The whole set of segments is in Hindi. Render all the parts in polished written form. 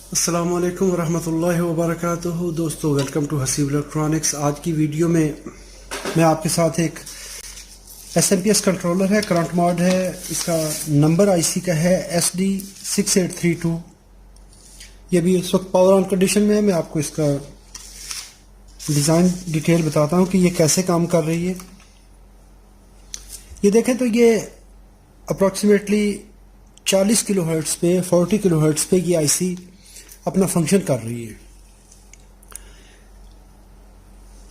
अस्सलाम वालेकुम रहमतुल्लाहि व बरकातुहू। दोस्तों, वेलकम टू हसीब इलेक्ट्रॉनिक्स। आज की वीडियो में मैं आपके साथ एक SMPS कंट्रोलर है, करंट मॉड है। इसका नंबर IC का है SD6832। ये भी इस वक्त पावर ऑन कंडीशन में है। मैं आपको इसका डिज़ाइन डिटेल बताता हूँ कि ये कैसे काम कर रही है। ये देखें तो ये अप्रॉक्सीमेटली 40 किलोहर्ट्ज़ पे 40 किलोहर्ट्ज़ पे ये IC अपना फंक्शन कर रही है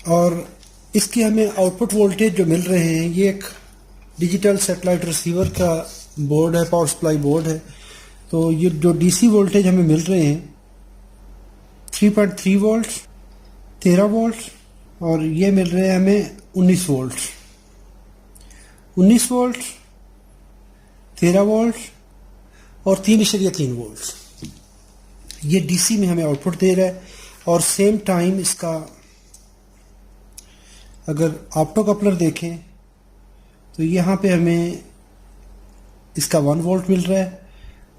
और इसकी हमें आउटपुट वोल्टेज जो मिल रहे हैं, ये एक डिजिटल सैटेलाइट रिसीवर का बोर्ड है, पावर सप्लाई बोर्ड है। तो ये जो DC वोल्टेज हमें मिल रहे हैं 3.3 वोल्ट, 13 वोल्ट और ये मिल रहे हैं हमें 19 वोल्ट, 19 वोल्ट, 13 वोल्ट और 3.3 वोल्ट। ये DC में हमें आउटपुट दे रहा है। और सेम टाइम इसका अगर ऑप्टो कपलर देखें तो यहाँ पे हमें इसका 1 वोल्ट मिल रहा है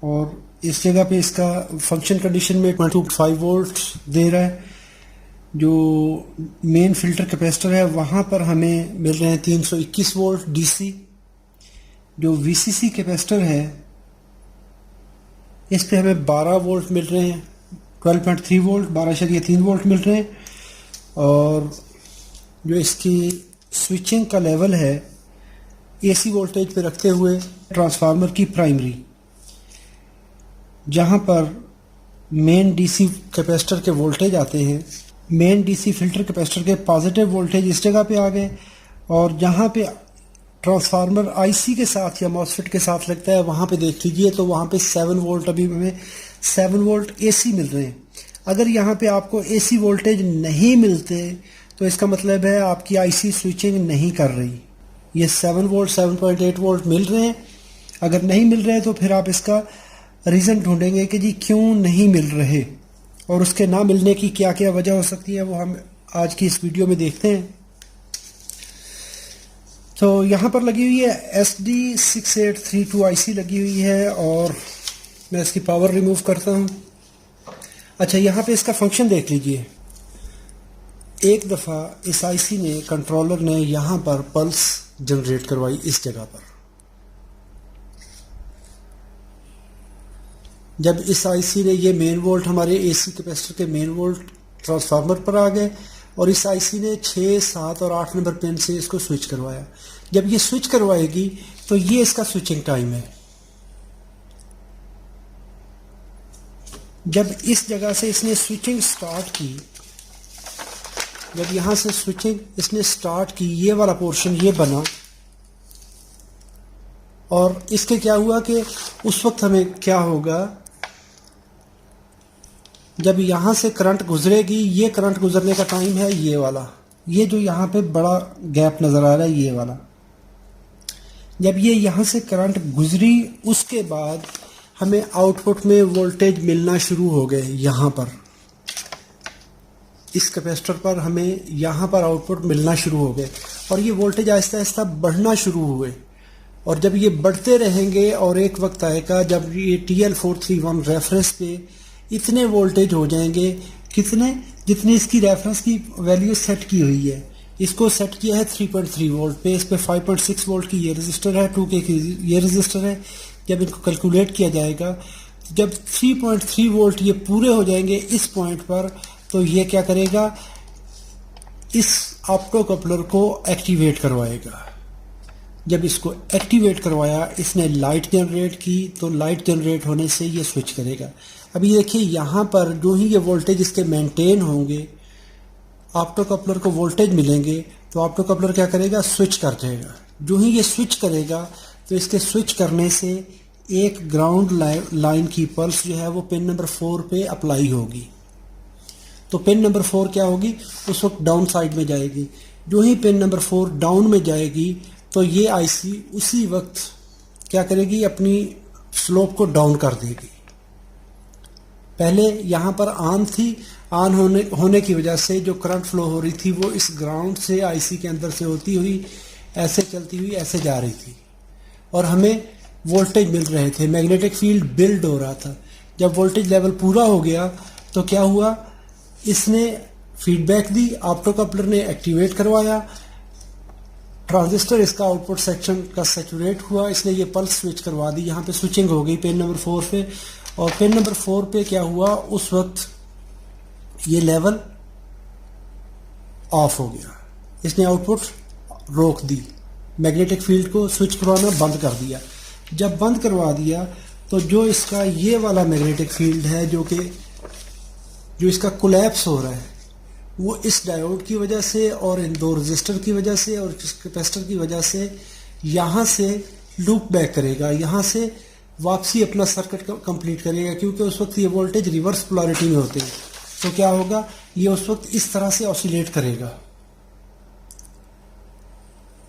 और इस जगह पे इसका फंक्शन कंडीशन में 2.5 वोल्ट दे रहा है। जो मेन फिल्टर कैपेसिटर है वहाँ पर हमें मिल रहे हैं 321 वोल्ट DC। जो VCC कैपेसिटर है इस पे हमें 12 वोल्ट मिल रहे हैं, 12.3 वोल्ट, 12.3 वोल्ट मिल रहे हैं। और जो इसकी स्विचिंग का लेवल है AC वोल्टेज पे रखते हुए ट्रांसफार्मर की प्राइमरी, जहां पर मेन DC कैपेसिटर के वोल्टेज आते हैं, मेन DC फिल्टर कैपेसिटर के पॉजिटिव वोल्टेज इस जगह पे आ गए। और जहां पे ट्रांसफार्मर IC के साथ या मॉसफेट के साथ लगता है वहाँ पे देख लीजिए तो वहाँ पे 7 वोल्ट, अभी हमें 7 वोल्ट AC मिल रहे हैं। अगर यहाँ पे आपको AC वोल्टेज नहीं मिलते तो इसका मतलब है आपकी IC स्विचिंग नहीं कर रही। ये 7 वोल्ट, 7.8 वोल्ट मिल रहे हैं। अगर नहीं मिल रहे तो फिर आप इसका रीज़न ढूंढेंगे कि जी क्यों नहीं मिल रहे और उसके ना मिलने की क्या क्या वजह हो सकती है, वो हम आज की इस वीडियो में देखते हैं। तो यहाँ पर लगी हुई है SD6832 IC लगी हुई है और मैं इसकी पावर रिमूव करता हूँ। अच्छा, यहाँ पे इसका फंक्शन देख लीजिए। एक दफ़ा इस IC ने, कंट्रोलर ने यहाँ पर पल्स जनरेट करवाई इस जगह पर। जब इस IC ने, ये मेन वोल्ट हमारे AC कैपेसिटर के मेन वोल्ट ट्रांसफार्मर पर आ गए और इस IC ने 6, 7 और 8 नंबर पिन से इसको स्विच करवाया। जब ये स्विच करवाएगी तो ये इसका स्विचिंग टाइम है। जब इस जगह से इसने स्विचिंग स्टार्ट की, जब यहां से स्विचिंग इसने स्टार्ट की, ये वाला पोर्शन ये बना और इसके क्या हुआ कि उस वक्त हमें क्या होगा, जब यहां से करंट गुजरेगी, ये करंट गुजरने का टाइम है ये वाला, ये जो यहां पे बड़ा गैप नजर आ रहा है ये वाला। जब ये यहां से करंट गुजरी उसके बाद हमें आउटपुट में वोल्टेज मिलना शुरू हो गए। यहां पर इस कैपेसिटर पर हमें यहां पर आउटपुट मिलना शुरू हो गए और ये वोल्टेज आहिस्ता आहिस्ता बढ़ना शुरू हुए। और जब ये बढ़ते रहेंगे और एक वक्त आएगा जब ये TL431 रेफरेंस पे इतने वोल्टेज हो जाएंगे, कितने, जितनी इसकी रेफरेंस की वैल्यू सेट की हुई है। इसको सेट किया है 3.3 वोल्ट पे, इस पे 5.6 वोल्ट की ये रजिस्टर है, 2K की ये रजिस्टर है। जब इनको कैलकुलेट किया जाएगा, जब 3.3 वोल्ट ये पूरे हो जाएंगे इस पॉइंट पर, तो ये क्या करेगा, इस ऑप्टो कपलर को एक्टिवेट करवाएगा। जब इसको एक्टिवेट करवाया, इसने लाइट जनरेट की, तो लाइट जनरेट होने से ये स्विच करेगा। अभी देखिए यहाँ पर जो ही ये वोल्टेज इसके मेंटेन होंगे, ऑप्टो कपलर को वोल्टेज मिलेंगे, तो ऑप्टो कपलर क्या करेगा, स्विच कर देगा। जो ही ये स्विच करेगा तो इसके स्विच करने से एक ग्राउंड लाइन की पल्स जो है वो पिन नंबर 4 पे अप्लाई होगी। तो पिन नंबर 4 क्या होगी, उस वक्त डाउन साइड में जाएगी। जो ही पिन नंबर 4 डाउन में जाएगी तो ये IC उसी वक्त क्या करेगी, अपनी स्लोप को डाउन कर देगी। पहले यहाँ पर ऑन थी, ऑन होने की वजह से जो करंट फ्लो हो रही थी वो इस ग्राउंड से IC के अंदर से होती हुई ऐसे चलती हुई ऐसे जा रही थी और हमें वोल्टेज मिल रहे थे, मैग्नेटिक फील्ड बिल्ड हो रहा था। जब वोल्टेज लेवल पूरा हो गया तो क्या हुआ, इसने फीडबैक दी, ऑप्टो कपलर ने एक्टिवेट करवाया, ट्रांजिस्टर इसका आउटपुट सेक्शन का सैचुरेट हुआ, इसने ये पल्स स्विच करवा दी, यहाँ पे स्विचिंग हो गई पिन नंबर 4 पे। और पिन नंबर 4 पे क्या हुआ, उस वक्त ये लेवल ऑफ हो गया, इसने आउटपुट रोक दी, मैग्नेटिक फील्ड को स्विच करवाना बंद कर दिया। जब बंद करवा दिया तो जो इसका ये वाला मैग्नेटिक फील्ड है जो इसका कोलैप्स हो रहा है, वो इस डायोड की वजह से और इन दो रेजिस्टर की वजह से और इस कैपेसिटर की वजह से यहाँ से लूप बैक करेगा, यहाँ से वापसी अपना सर्किट कंप्लीट करेगा, क्योंकि उस वक्त ये वोल्टेज रिवर्स पोलैरिटी में होते हैं। तो क्या होगा, ये उस वक्त इस तरह से ऑसिलेट करेगा।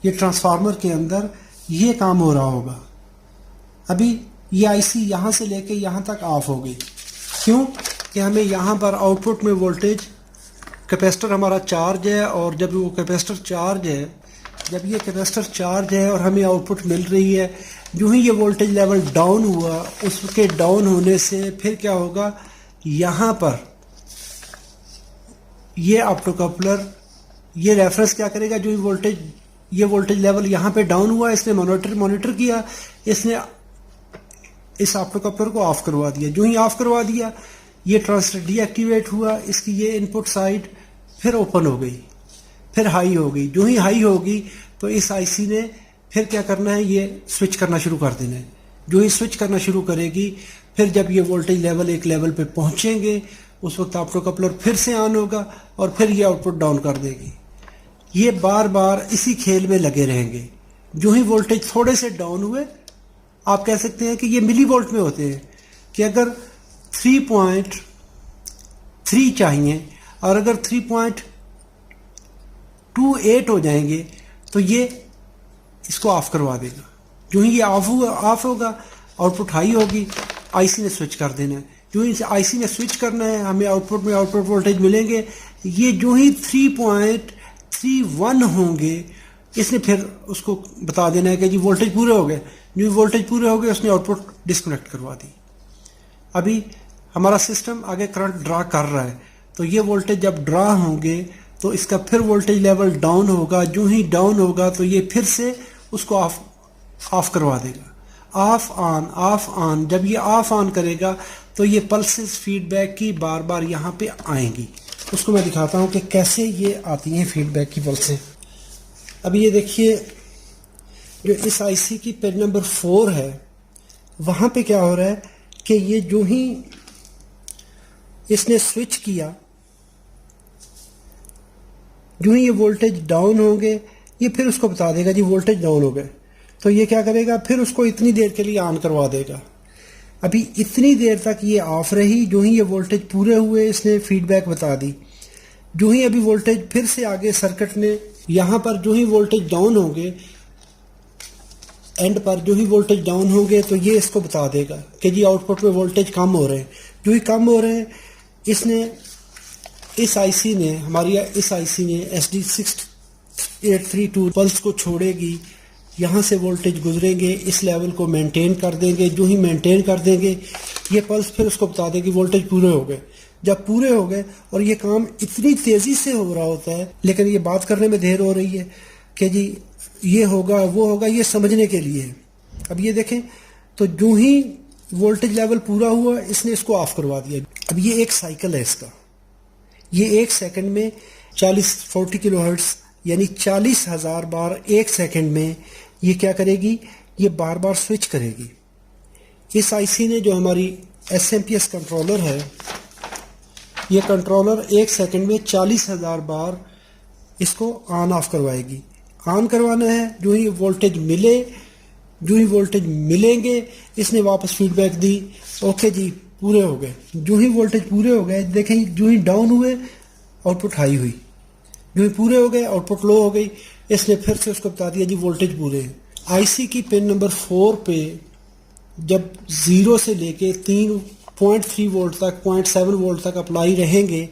ये ट्रांसफार्मर के अंदर ये काम हो रहा होगा। अभी ये आईसी यहाँ से लेके यहाँ तक ऑफ हो गई, क्यों कि हमें यहाँ पर आउटपुट में वोल्टेज, कैपेसिटर हमारा चार्ज है, और जब वो कैपेसिटर चार्ज है, जब ये कैपेसिटर चार्ज है और हमें आउटपुट मिल रही है, जो ही ये वोल्टेज लेवल डाउन हुआ, उसके डाउन होने से फिर क्या होगा, यहाँ पर ये ऑप्टो कपलर ये रेफरेंस क्या करेगा, जो ये वोल्टेज लेवल यहाँ पे डाउन हुआ, इसने मॉनिटर किया, इसने इस ऑप्टो कपलर को ऑफ करवा दिया। जो ही ऑफ करवा दिया, ये ट्रांजिस्टर डीएक्टिवेट हुआ, इसकी ये इनपुट साइड फिर ओपन हो गई, फिर हाई हो गई। जो ही हाई होगी तो इस आईसी ने फिर क्या करना है, ये स्विच करना शुरू कर देना है। जो ही स्विच करना शुरू करेगी, फिर जब ये वोल्टेज लेवल एक लेवल पे पहुंचेंगे, उस वक्त ऑप्टो कपलर फिर से ऑन होगा और फिर ये आउटपुट डाउन कर देगी। ये बार बार इसी खेल में लगे रहेंगे। जो ही वोल्टेज थोड़े से डाउन हुए, आप कह सकते हैं कि ये मिली वोल्ट में होते हैं, कि अगर 3.3 चाहिए और अगर 3.28 हो जाएंगे तो ये इसको ऑफ करवा देगा। जो ही ये ऑफ होगा, आउटपुट हाई होगी, आईसी ने स्विच कर देना है। जो ही आईसी ने स्विच करना है, हमें आउटपुट में आउटपुट वोल्टेज मिलेंगे। ये जो ही 3.31 होंगे, इसने फिर उसको बता देना है कि जी वोल्टेज पूरे हो गए। जो वोल्टेज पूरे हो गए, उसने आउटपुट डिस्कनेक्ट करवा दी। अभी हमारा सिस्टम आगे करंट ड्रा कर रहा है, तो ये वोल्टेज जब ड्रा होंगे तो इसका फिर वोल्टेज लेवल डाउन होगा। जो ही डाउन होगा तो ये फिर से उसको ऑफ करवा देगा। ऑफ ऑन जब ये ऑफ ऑन करेगा तो ये पल्सेस फीडबैक की बार बार यहाँ पे आएंगी। उसको मैं दिखाता हूँ कि कैसे ये आती हैं फीडबैक की पल्सें। अभी ये देखिए, जो इस आईसी की पिन नंबर 4 है, वहाँ पे क्या हो रहा है कि ये जो ही इसने स्विच किया, जो ही ये वोल्टेज डाउन होंगे, ये फिर उसको बता देगा जी वोल्टेज डाउन हो गए। तो ये क्या करेगा, फिर उसको इतनी देर के लिए ऑन करवा देगा। अभी इतनी देर तक ये ऑफ रही। जो ही ये वोल्टेज पूरे हुए, इसने फीडबैक बता दी। जो ही अभी वोल्टेज फिर से आगे सर्किट ने यहाँ पर जो ही वोल्टेज डाउन होंगे, एंड पर जो ही वोल्टेज डाउन होंगे, तो ये इसको बता देगा कि जी आउटपुट में वोल्टेज कम हो रहे हैं। जो ही कम हो रहे हैं, इसने इस आईसी ने SD6832 पल्स को छोड़ेगी, यहाँ से वोल्टेज गुजरेंगे, इस लेवल को मेंटेन कर देंगे। जो ही मेंटेन कर देंगे, ये पल्स फिर उसको बता देगी वोल्टेज पूरे हो गए। जब पूरे हो गए, और ये काम इतनी तेज़ी से हो रहा होता है, लेकिन ये बात करने में देर हो रही है कि जी ये होगा वो होगा, ये समझने के लिए है। अब ये देखें, तो जो ही वोल्टेज लेवल पूरा हुआ, इसने इसको ऑफ करवा दिया। अब ये एक साइकिल है इसका, ये 1 सेकंड में 40 किलोहर्ट्ज़ यानी 40,000 बार 1 सेकंड में ये क्या करेगी, ये बार बार स्विच करेगी। इस आईसी ने, जो हमारी SMPS कंट्रोलर है, ये कंट्रोलर 1 सेकंड में 40,000 बार इसको ऑन ऑफ करवाएगी। ऑन करवाना है, जो ही वोल्टेज मिलेंगे, इसने वापस फीडबैक दी, ओके जी पूरे हो गए। जो ही वोल्टेज पूरे हो गए, देखें जो ही डाउन हुए, आउटपुट हाई हुई। जो ही पूरे हो गए, आउटपुट लो हो गई। इसने फिर से उसको बता दिया जी वोल्टेज पूरे हैं। आईसी की पिन नंबर 4 पे जब 0 से लेके 3.3 वोल्ट तक 0.7 वोल्ट तक अप्लाई रहेंगे,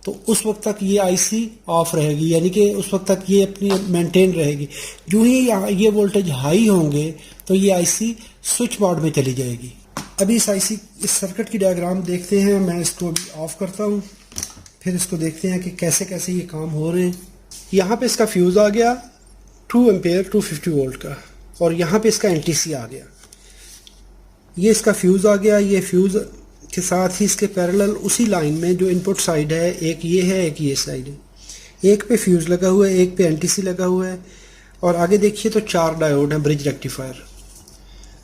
तो उस वक्त तक ये आईसी ऑफ रहेगी, यानी कि उस वक्त तक ये अपनी मेंटेन रहेगी। जो ही ये वोल्टेज हाई होंगे, तो ये आईसी स्विच मोड में चली जाएगी। अभी इस सर्किट की डायग्राम देखते हैं। मैं इसको अभी ऑफ करता हूँ, फिर इसको देखते हैं कि कैसे कैसे ये काम हो रहे हैं। यहाँ पे इसका फ्यूज़ आ गया 2 एम्पेयर 250 वोल्ट का, और यहाँ पे इसका एनटीसी आ गया। ये इसका फ्यूज़ आ गया। ये फ्यूज़ के साथ ही इसके पैरेलल उसी लाइन में जो इनपुट साइड है, एक ये है एक ये साइड है, एक पे फ्यूज़ लगा हुआ है, एक पे एनटीसी लगा हुआ है। और आगे देखिए तो 4 डायोड हैं ब्रिज रेक्टिफायर,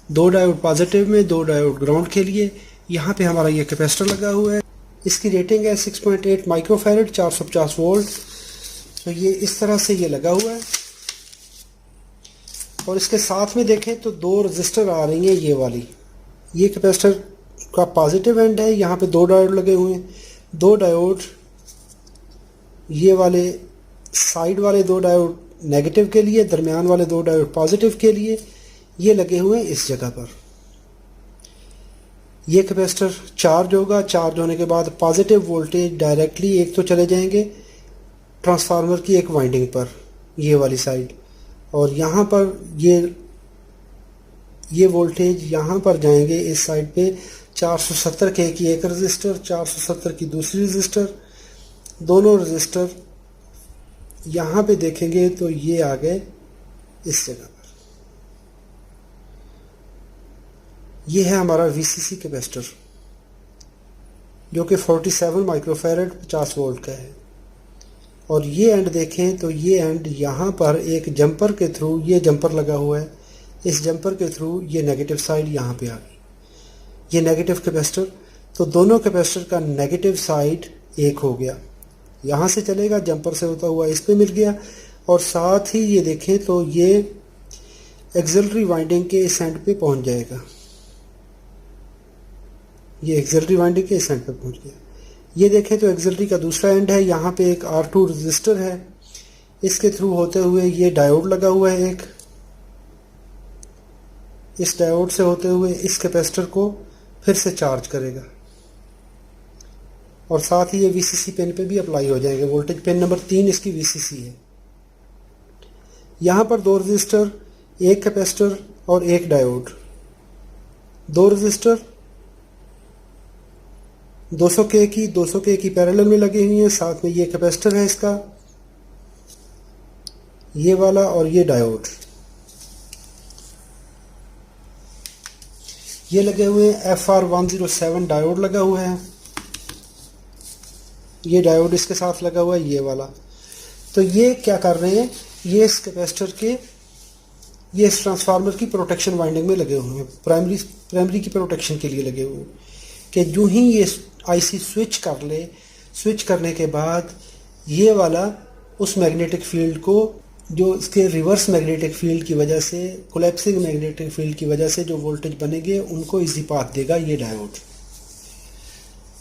2 डायोड पॉजिटिव में, 2 डायोड ग्राउंड के लिए। यहाँ पे हमारा ये कैपेसिटर लगा हुआ है। इसकी रेटिंग है 6.8 माइक्रोफैरड 450 वोल्ट। तो ये इस तरह से ये लगा हुआ है। और इसके साथ में देखें तो 2 रजिस्टर आ रही हैं ये वाली। ये कैपेसिटर का पॉजिटिव एंड है, यहाँ पे 2 डायोड लगे हुए हैं। 2 डायोड ये वाले साइड वाले 2 डायोड नेगेटिव के लिए, दरमियान वाले 2 डायोड पॉजिटिव के लिए, ये लगे हुए हैं इस जगह पर। ये कैपेसिटर चार्ज होगा। चार्ज होने के बाद पॉजिटिव वोल्टेज डायरेक्टली एक तो चले जाएंगे ट्रांसफार्मर की एक वाइंडिंग पर, ये वाली साइड, और यहाँ पर ये वोल्टेज यहाँ पर जाएंगे इस साइड पे 470 के की एक रजिस्टर, 470 की दूसरी रजिस्टर। दोनों रजिस्टर यहाँ पे देखेंगे तो ये आ गए इस जगह पर। ये है हमारा वीसीसी कैपेसिटर जो कि 47 माइक्रोफैरड 50 वोल्ट का है। और ये एंड देखें तो ये एंड यहाँ पर एक जंपर के थ्रू, ये जंपर लगा हुआ है, इस जंपर के थ्रू ये नेगेटिव साइड यहाँ पे आ गई, ये नेगेटिव कैपेसिटर। तो दोनों कैपेसिटर का नेगेटिव साइड एक हो गया, यहाँ से चलेगा, जंपर से होता हुआ इस पे मिल गया। और साथ ही ये देखें तो ये एक्सिलरी वाइंडिंग के इस एंड पे पहुँच जाएगा, ये एक्सिलरी वाइंडिंग के इस एंड पे पहुँच गया। ये देखें तो एक्सिलरी का दूसरा एंड है, यहाँ पे एक R2 रजिस्टर है, इसके थ्रू होते हुए ये डायोड लगा हुआ है एक, इस डायोड से होते हुए इस कैपेसिटर को फिर से चार्ज करेगा। और साथ ही ये वीसीसी पिन पे भी अप्लाई हो जाएंगे वोल्टेज। पिन नंबर 3 इसकी वीसीसी है। यहाँ पर 2 रजिस्टर, एक कैपेसिटर और एक डायोड, 2 रजिस्टर 200 के की पैरेलल में लगी हुई है। साथ में ये कैपेसिटर है इसका, ये वाला, और ये डायोड, ये लगे हुए हैं। FR107 डायोड लगा हुआ है, ये डायोड इसके साथ लगा हुआ है, ये वाला। तो ये क्या कर रहे हैं, ये इस कैपेसिटर के, ये इस ट्रांसफार्मर की प्रोटेक्शन वाइंडिंग में लगे हुए हैं, प्राइमरी की प्रोटेक्शन के लिए लगे हुए हैं कि जो ही ये आईसी स्विच कर ले, स्विच करने के बाद ये वाला उस मैग्नेटिक फील्ड को, जो इसके रिवर्स मैग्नेटिक फील्ड की वजह से, कोलैप्सिंग मैग्नेटिक फील्ड की वजह से जो वोल्टेज बनेंगे उनको इजी पाथ देगा ये डायोड।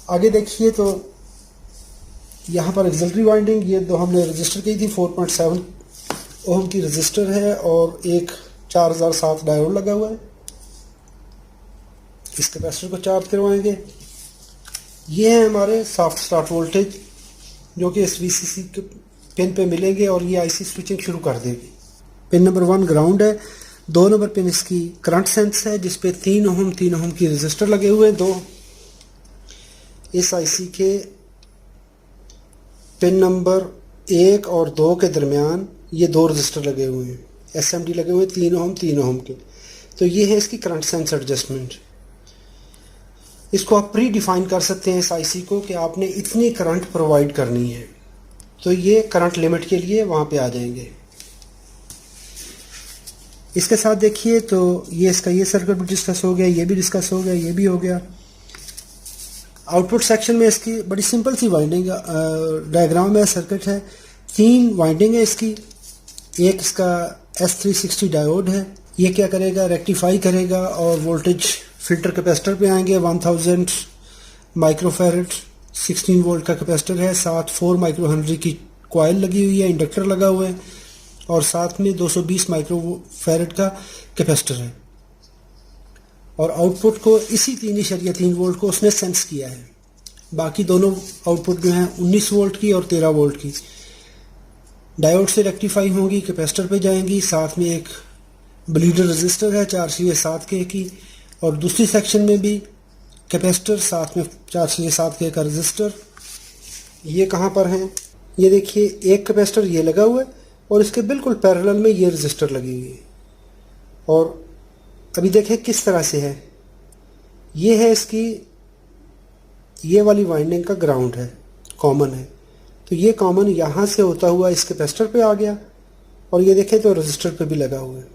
आगे देखिए तो यहाँ पर एक्सिलरी वाइंडिंग, ये 2 हमने रजिस्टर की थी, 4.7 ओम की रजिस्टर है और एक 4007 डायोड लगा हुआ है। इस कैपेसिटर को चार्ज करवाएंगे। ये है हमारे सॉफ्ट स्टार्ट वोल्टेज जो कि इस वीसीसी के पिन पे मिलेंगे और ये आईसी स्विचिंग शुरू कर देगी। पिन नंबर 1 ग्राउंड है, 2 नंबर पिन इसकी करंट सेंस है जिसपे 3 ओम की रजिस्टर लगे हुए हैं। 2 इस आईसी के पिन नंबर 1 और 2 के दरमियान ये 2 रजिस्टर लगे हुए हैं, एसएमडी लगे हुए 3 ओम के। तो ये है इसकी करंट सेंस एडजस्टमेंट। इसको आप प्री डिफाइन कर सकते हैं इस आईसी को कि आपने इतनी करंट प्रोवाइड करनी है, तो ये करंट लिमिट के लिए वहाँ पे आ जाएंगे। इसके साथ देखिए तो ये इसका ये सर्किट भी डिस्कस हो गया, ये भी डिस्कस हो गया, ये भी हो गया। आउटपुट सेक्शन में इसकी बड़ी सिंपल सी वाइंडिंग डायग्राम है, सर्किट है। 3 वाइंडिंग है इसकी। एक इसका S360 डायोड है, ये क्या करेगा, रेक्टिफाई करेगा और वोल्टेज फिल्टर कैपेसिटर पे आएंगे। 1000 माइक्रोफैरड 16 वोल्ट का कैपेसिटर है, साथ 4 माइक्रो हेनरी की कॉइल लगी हुई है, इंडक्टर लगा हुआ है और साथ में 220 माइक्रोफैरड का कैपेसिटर है। और आउटपुट को इसी 3.3 वोल्ट को उसने सेंस किया है। बाकी दोनों आउटपुट जो हैं 19 वोल्ट की और 13 वोल्ट की डायोड से रेक्टिफाई होंगी, कैपेसिटर पे जाएंगी। साथ में एक ब्लीडर रजिस्टर है 4 7 के की, और दूसरी सेक्शन में भी कैपेसिटर, साथ में 467K का रजिस्टर। ये कहाँ पर हैं, ये देखिए एक कैपेसिटर ये लगा हुआ है और इसके बिल्कुल पैरेलल में ये रजिस्टर लगी हुई है। और अभी देखें किस तरह से है, ये है इसकी, ये वाली वाइंडिंग का ग्राउंड है, कॉमन है, तो ये कॉमन यहाँ से होता हुआ इस कैपेसिटर पे आ गया और ये देखें तो रजिस्टर पे भी लगा हुआ है।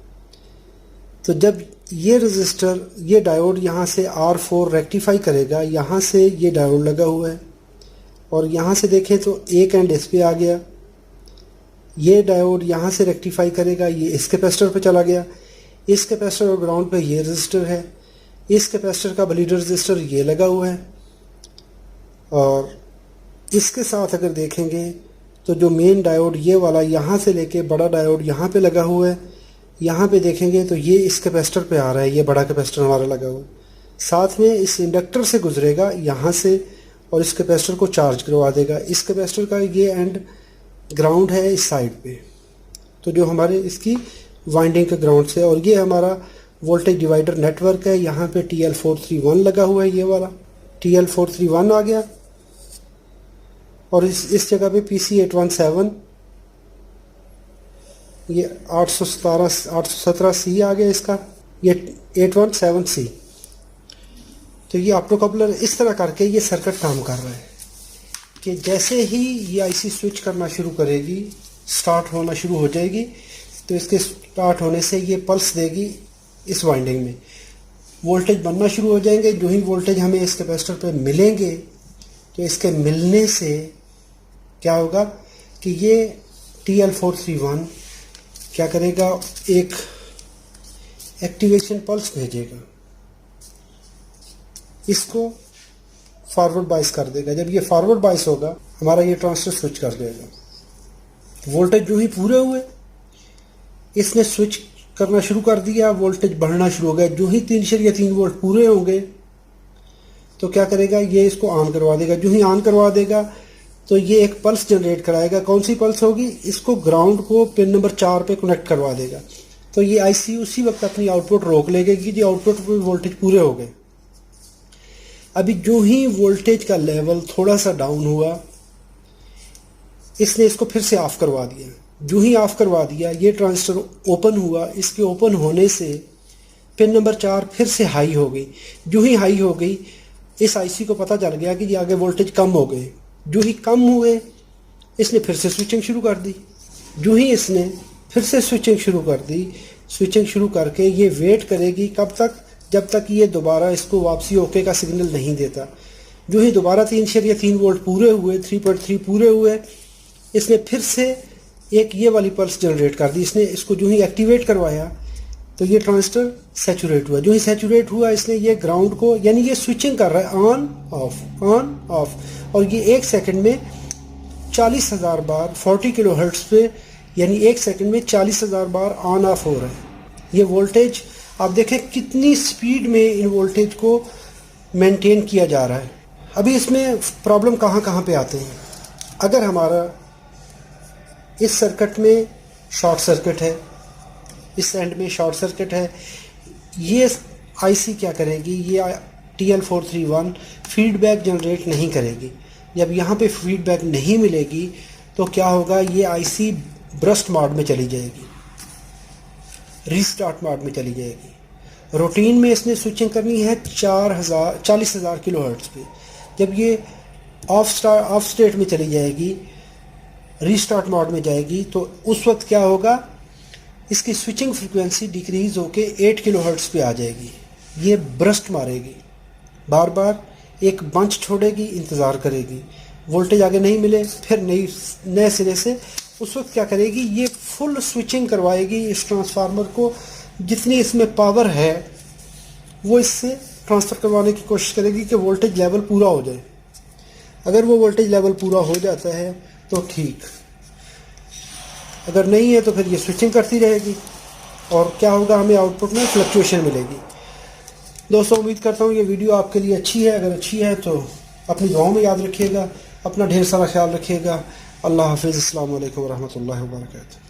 तो जब ये रजिस्टर, ये डायोड यहाँ से R4 रेक्टिफाई करेगा, यहाँ से ये डायोड लगा हुआ है और यहाँ से देखें तो एक एंड इस पे आ गया, ये डायोड यहाँ से रेक्टिफाई करेगा, ये इस कैपेसिटर पे चला गया, इस कैपेसिटर और ग्राउंड पे ये रजिस्टर है, इस कैपेसिटर का ब्लीडर रजिस्टर ये लगा हुआ है। और इसके साथ अगर देखेंगे तो जो मेन डायोड ये वाला यहाँ से लेके बड़ा डायोड यहाँ पे लगा हुआ है, यहाँ पे देखेंगे तो ये इस कैपेसिटर पे आ रहा है, ये बड़ा कैपेसिटर हमारा लगा हुआ है। साथ में इस इंडक्टर से गुजरेगा यहाँ से और इस कैपेसिटर को चार्ज करवा देगा। इस कैपेसिटर का ये एंड ग्राउंड है इस साइड पे, तो जो हमारे इसकी वाइंडिंग के ग्राउंड से, और ये हमारा वोल्टेज डिवाइडर नेटवर्क है। यहाँ पे TL431 लगा हुआ है, ये वाला TL431 आ गया और इस जगह पे PC817, ये 817C आ गया इसका, ये 817C। तो ये ऑप्टोकपलर इस तरह करके ये सर्किट काम कर रहा है कि जैसे ही ये आईसी स्विच करना शुरू करेगी, स्टार्ट होना शुरू हो जाएगी, तो इसके स्टार्ट होने से ये पल्स देगी इस वाइंडिंग में, वोल्टेज बनना शुरू हो जाएंगे। जो ही वोल्टेज हमें इस कैपेसिटर पे मिलेंगे तो इसके मिलने से क्या होगा कि ये TL431 क्या करेगा, एक एक्टिवेशन पल्स भेजेगा, इसको फॉरवर्ड बाइस कर देगा। जब ये फॉरवर्ड बाइस होगा, हमारा ये ट्रांजिस्टर स्विच कर देगा। वोल्टेज जो ही पूरे हुए, इसने स्विच करना शुरू कर दिया, वोल्टेज बढ़ना शुरू हो गया। जो ही 3 वोल्ट पूरे होंगे तो क्या करेगा, ये इसको ऑन करवा देगा। जो ही ऑन करवा देगा तो ये एक पल्स जनरेट कराएगा। कौन सी पल्स होगी, इसको ग्राउंड को पिन नंबर 4 पे कनेक्ट करवा देगा। तो ये आईसी उसी वक्त अपनी आउटपुट रोक लेगी कि जो आउटपुट पे वोल्टेज पूरे हो गए। अभी जो ही वोल्टेज का लेवल थोड़ा सा डाउन हुआ, इसने इसको फिर से ऑफ करवा दिया। जो ही ऑफ करवा दिया, ये ट्रांजिस्टर ओपन हुआ। इसके ओपन होने से पिन नंबर 4 फिर से हाई हो गई। जो ही हाई हो गई, इस आईसी को पता चल गया कि ये आगे वोल्टेज कम हो गए। जो ही कम हुए, इसने फिर से स्विचिंग शुरू कर दी। जो ही इसने फिर से स्विचिंग शुरू कर दी, स्विचिंग शुरू करके ये वेट करेगी कब तक, जब तक ये दोबारा इसको वापसी ओके का सिग्नल नहीं देता। जो ही दोबारा 3 वोल्ट पूरे हुए, 3.3 पूरे हुए, इसने फिर से एक ये वाली पल्स जनरेट कर दी। इसने इसको जो ही एक्टिवेट करवाया तो ये ट्रांजिस्टर सैचुरेट हुआ। जो ही सैचुरेट हुआ, इसने ये ग्राउंड को, यानी ये स्विचिंग कर रहा है ऑन ऑफ, और ये 1 सेकंड में 40,000 बार 40 किलोहर्ट्ज पे, यानी 1 सेकंड में 40,000 बार ऑन ऑफ हो रहा है। ये वोल्टेज आप देखें कितनी स्पीड में इन वोल्टेज को मेंटेन किया जा रहा है। अभी इसमें प्रॉब्लम कहाँ कहाँ पे आते हैं। अगर हमारा इस सर्किट में शॉर्ट सर्किट है, इस एंड में शॉर्ट सर्किट है, ये आईसी क्या करेगी, ये TL431 फीडबैक जनरेट नहीं करेगी। जब यहाँ पे फीडबैक नहीं मिलेगी तो क्या होगा, ये आईसी ब्रस्ट मोड में चली जाएगी, रीस्टार्ट मोड में चली जाएगी। रूटीन में इसने स्विचिंग करनी है 40,000 किलोहर्ट्ज पे। जब ये ऑफ स्टेट में चली जाएगी, रीस्टार्ट मोड में जाएगी, तो उस वक्त क्या होगा, इसकी स्विचिंग फ्रीक्वेंसी डिक्रीज होके 8 किलोहर्ट्ज पे आ जाएगी। ये ब्रस्ट मारेगी, बार बार एक बंच छोड़ेगी, इंतज़ार करेगी, वोल्टेज आगे नहीं मिले, फिर नए सिरे से उस वक्त क्या करेगी, ये फुल स्विचिंग करवाएगी इस ट्रांसफार्मर को। जितनी इसमें पावर है वो इससे ट्रांसफ़र करवाने की कोशिश करेगी कि वोल्टेज लेवल पूरा हो जाए। अगर वो वोल्टेज लेवल पूरा हो जाता है तो ठीक, अगर नहीं है तो फिर ये स्विचिंग करती रहेगी और क्या होगा, हमें आउटपुट में फ्लक्चुएशन मिलेगी। दोस्तों, उम्मीद करता हूँ ये वीडियो आपके लिए अच्छी है। अगर अच्छी है तो अपनी दुआओं में याद रखिएगा, अपना ढेर सारा ख्याल रखिएगा। अल्लाह हाफिज़। अस्सलाम वालेकुम रहमतुल्लाहि व बरकातहू।